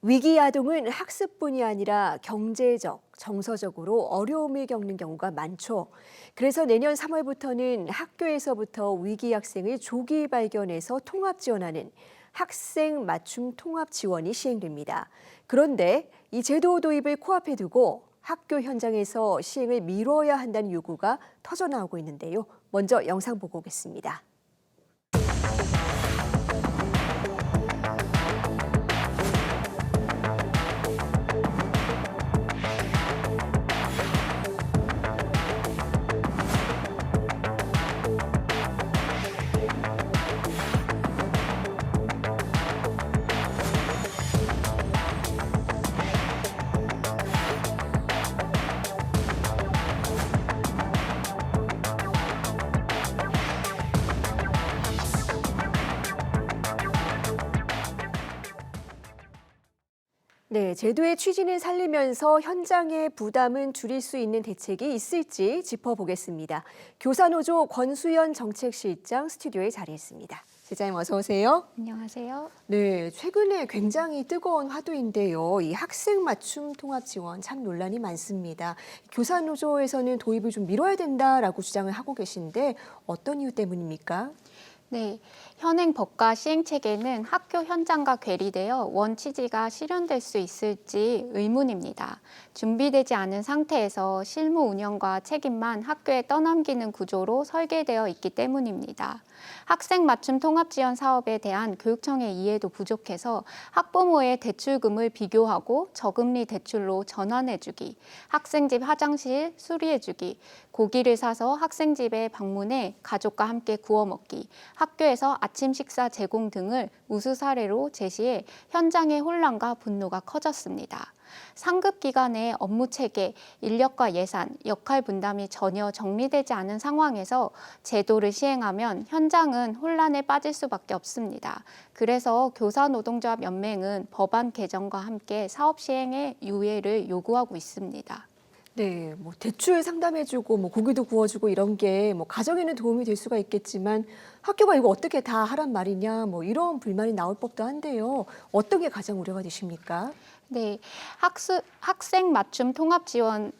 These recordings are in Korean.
위기 아동은 학습뿐이 아니라 경제적, 정서적으로 어려움을 겪는 경우가 많죠. 그래서 내년 3월부터는 학교에서부터 위기 학생을 조기 발견해서 통합 지원하는 학생 맞춤 통합 지원이 시행됩니다. 그런데 이 제도 도입을 코앞에 두고 학교 현장에서 시행을 미뤄야 한다는 요구가 터져나오고 있는데요. 먼저 영상 보고 오겠습니다. 네, 제도의 취지는 살리면서 현장의 부담은 줄일 수 있는 대책이 있을지 짚어보겠습니다. 교사노조 권수연 정책실장 스튜디오에 자리했습니다. 실장님 어서 오세요. 안녕하세요. 네, 최근에 굉장히 뜨거운 화두인데요. 이 학생 맞춤 통합 지원 참 논란이 많습니다. 교사노조에서는 도입을 좀 미뤄야 된다라고 주장을 하고 계신데 어떤 이유 때문입니까? 네, 현행 법과 시행 체계는 학교 현장과 괴리되어 원 취지가 실현될 수 있을지 의문입니다. 준비되지 않은 상태에서 실무 운영과 책임만 학교에 떠넘기는 구조로 설계되어 있기 때문입니다. 학생 맞춤 통합 지원 사업에 대한 교육청의 이해도 부족해서 학부모의 대출금을 비교하고 저금리 대출로 전환해주기, 학생집 화장실 수리해주기, 고기를 사서 학생집에 방문해 가족과 함께 구워 먹기, 학교에서 아침 식사 제공 등을 우수 사례로 제시해 현장의 혼란과 분노가 커졌습니다. 상급 기관의 업무 체계, 인력과 예산, 역할 분담이 전혀 정리되지 않은 상황에서 제도를 시행하면 현장은 혼란에 빠질 수밖에 없습니다. 그래서 교사노동조합 연맹은 법안 개정과 함께 사업 시행의 유예를 요구하고 있습니다. 네, 뭐 대출 상담해주고 뭐 고기도 구워주고 이런 게 뭐 가정에는 도움이 될 수가 있겠지만 학교가 이거 어떻게 다 하란 말이냐 뭐 이런 불만이 나올 법도 한데요. 어떤 게 가장 우려가 되십니까? 네, 학생 맞춤 통합 지원은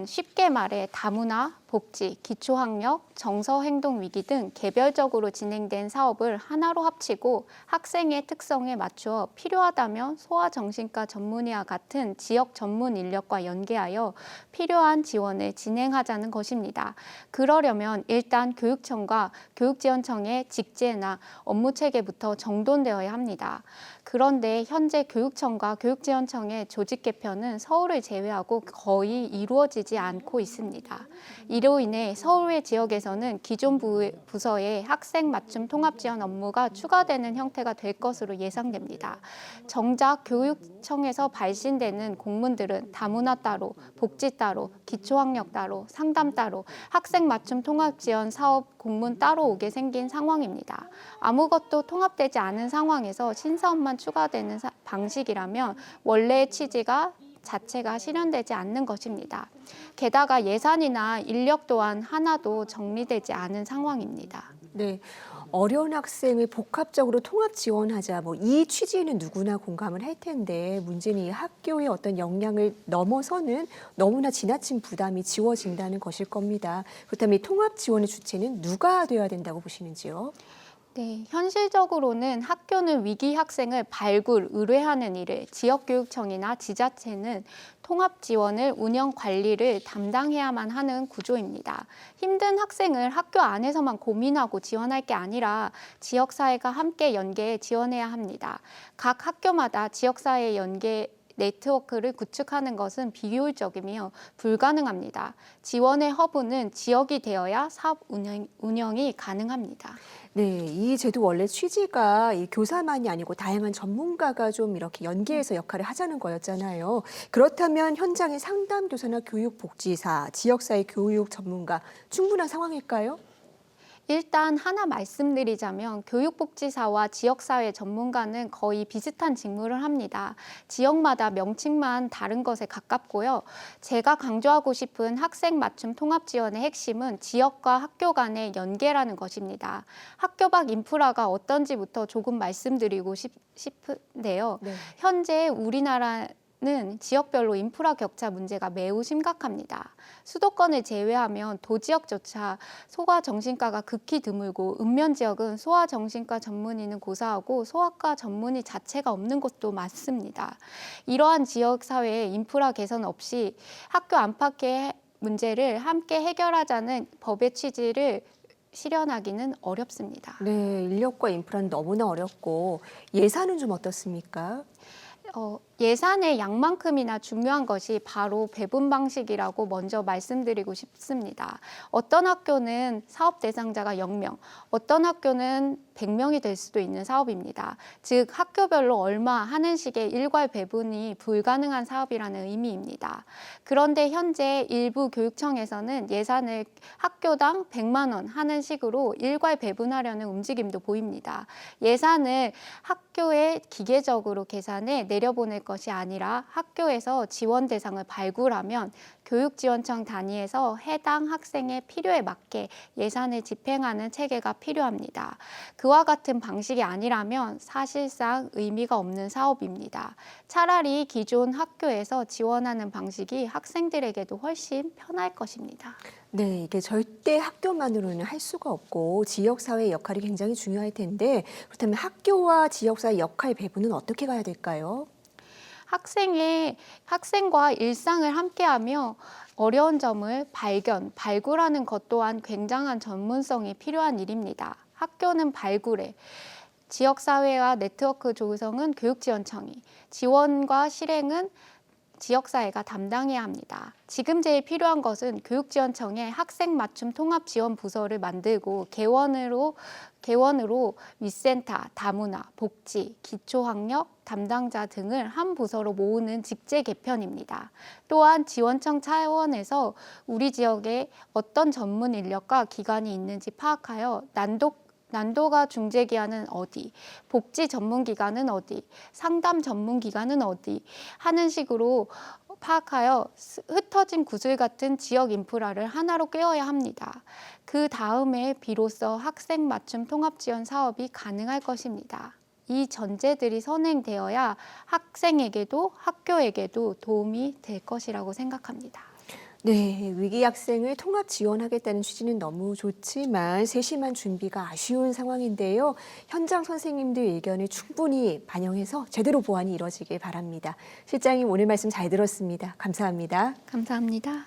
쉽게 말해 다문화, 복지, 기초학력, 정서행동위기 등 개별적으로 진행된 사업을 하나로 합치고 학생의 특성에 맞추어 필요하다면 소아정신과 전문의와 같은 지역 전문 인력과 연계하여 필요한 지원을 진행하자는 것입니다. 그러려면 일단 교육청과 교육지원청의 직제나 업무 체계부터 정돈되어야 합니다. 그런데 현재 교육청과 교육지원청의 조직 개편은 서울을 제외하고 거의 이루어지지 않고 있습니다. 이로 인해 서울외 지역에서는 기존 부서의 학생 맞춤 통합 지원 업무가 추가되는 형태가 될 것으로 예상됩니다. 정작 교육청에서 발신되는 공문들은 다문화 따로, 복지 따로, 기초학력 따로, 상담 따로, 학생 맞춤 통합 지원 사업 공문 따로 오게 생긴 상황입니다. 아무것도 통합되지 않은 상황에서 신사업만 추가되는 방식이라면 원래의 취지가 자체가 실현되지 않는 것입니다. 게다가 예산이나 인력 또한 하나도 정리되지 않은 상황입니다. 네, 어려운 학생을 복합적으로 통합 지원하자 뭐 이 취지에는 누구나 공감을 할 텐데 문제는 이 학교의 어떤 역량을 넘어서는 너무나 지나친 부담이 지워진다는 것일 겁니다. 그렇다면 이 통합 지원의 주체는 누가 되어야 된다고 보시는지요? 네, 현실적으로는 학교는 위기 학생을 발굴, 의뢰하는 일을, 지역교육청이나 지자체는 통합 지원을 운영 관리를 담당해야만 하는 구조입니다. 힘든 학생을 학교 안에서만 고민하고 지원할 게 아니라 지역사회가 함께 연계해 지원해야 합니다. 각 학교마다 지역사회 연계 네트워크를 구축하는 것은 비효율적이며 불가능합니다. 지원의 허브는 지역이 되어야 사업 운영이 가능합니다. 네, 이 제도 원래 취지가 이 교사만이 아니고 다양한 전문가가 좀 이렇게 연계해서 역할을 하자는 거였잖아요. 그렇다면 현장의 상담교사나 교육복지사, 지역사회 교육 전문가 충분한 상황일까요? 일단 하나 말씀드리자면 교육복지사와 지역사회 전문가는 거의 비슷한 직무를 합니다. 지역마다 명칭만 다른 것에 가깝고요. 제가 강조하고 싶은 학생 맞춤 통합 지원의 핵심은 지역과 학교 간의 연계라는 것입니다. 학교 밖 인프라가 어떤지부터 조금 말씀드리고 싶은데요. 네. 현재 우리나라는 지역별로 인프라 격차 문제가 매우 심각합니다. 수도권을 제외하면 도지역조차 소아정신과가 극히 드물고 읍면 지역은 소아정신과 전문의는 고사하고 소아과 전문의 자체가 없는 곳도 많습니다. 이러한 지역사회의 인프라 개선 없이 학교 안팎의 문제를 함께 해결하자는 법의 취지를 실현하기는 어렵습니다. 네, 인력과 인프라는 너무나 어렵고 예산은 좀 어떻습니까? 예산의 양만큼이나 중요한 것이 바로 배분 방식이라고 먼저 말씀드리고 싶습니다. 어떤 학교는 사업 대상자가 0명, 어떤 학교는 100명이 될 수도 있는 사업입니다. 즉 학교별로 얼마 하는 식의 일괄 배분이 불가능한 사업이라는 의미입니다. 그런데 현재 일부 교육청에서는 예산을 학교당 100만 원 하는 식으로 일괄 배분하려는 움직임도 보입니다. 예산을 학교에 기계적으로 계산해 내려보낼 것이 아니라 학교에서 지원 대상을 발굴하면 교육지원청 단위에서 해당 학생의 필요에 맞게 예산을 집행하는 체계가 필요합니다. 그와 같은 방식이 아니라면 사실상 의미가 없는 사업입니다. 차라리 기존 학교에서 지원하는 방식이 학생들에게도 훨씬 편할 것입니다. 네, 이게 절대 학교만으로는 할 수가 없고 지역사회의 역할이 굉장히 중요할 텐데 그렇다면 학교와 지역사회 역할 배분은 어떻게 가야 될까요? 학생과 일상을 함께하며 어려운 점을 발굴하는 것 또한 굉장한 전문성이 필요한 일입니다. 학교는 발굴해, 지역사회와 네트워크 조성은 교육지원청이, 지원과 실행은 지역사회가 담당해야 합니다. 지금 제일 필요한 것은 교육지원청의 학생 맞춤 통합 지원 부서를 만들고 개원으로 윗센터, 다문화, 복지, 기초학력 담당자 등을 한 부서로 모으는 직제 개편입니다. 또한 지원청 차원에서 우리 지역에 어떤 전문 인력과 기관이 있는지 파악하여 난도가 중재기관은 어디, 복지 전문기관은 어디, 상담 전문기관은 어디 하는 식으로 파악하여 흩어진 구슬 같은 지역 인프라를 하나로 꿰어야 합니다. 그 다음에 비로소 학생 맞춤 통합 지원 사업이 가능할 것입니다. 이 전제들이 선행되어야 학생에게도 학교에게도 도움이 될 것이라고 생각합니다. 네, 위기 학생을 통합 지원하겠다는 취지는 너무 좋지만 세심한 준비가 아쉬운 상황인데요. 현장 선생님들 의견을 충분히 반영해서 제대로 보완이 이루어지길 바랍니다. 실장님 오늘 말씀 잘 들었습니다. 감사합니다. 감사합니다.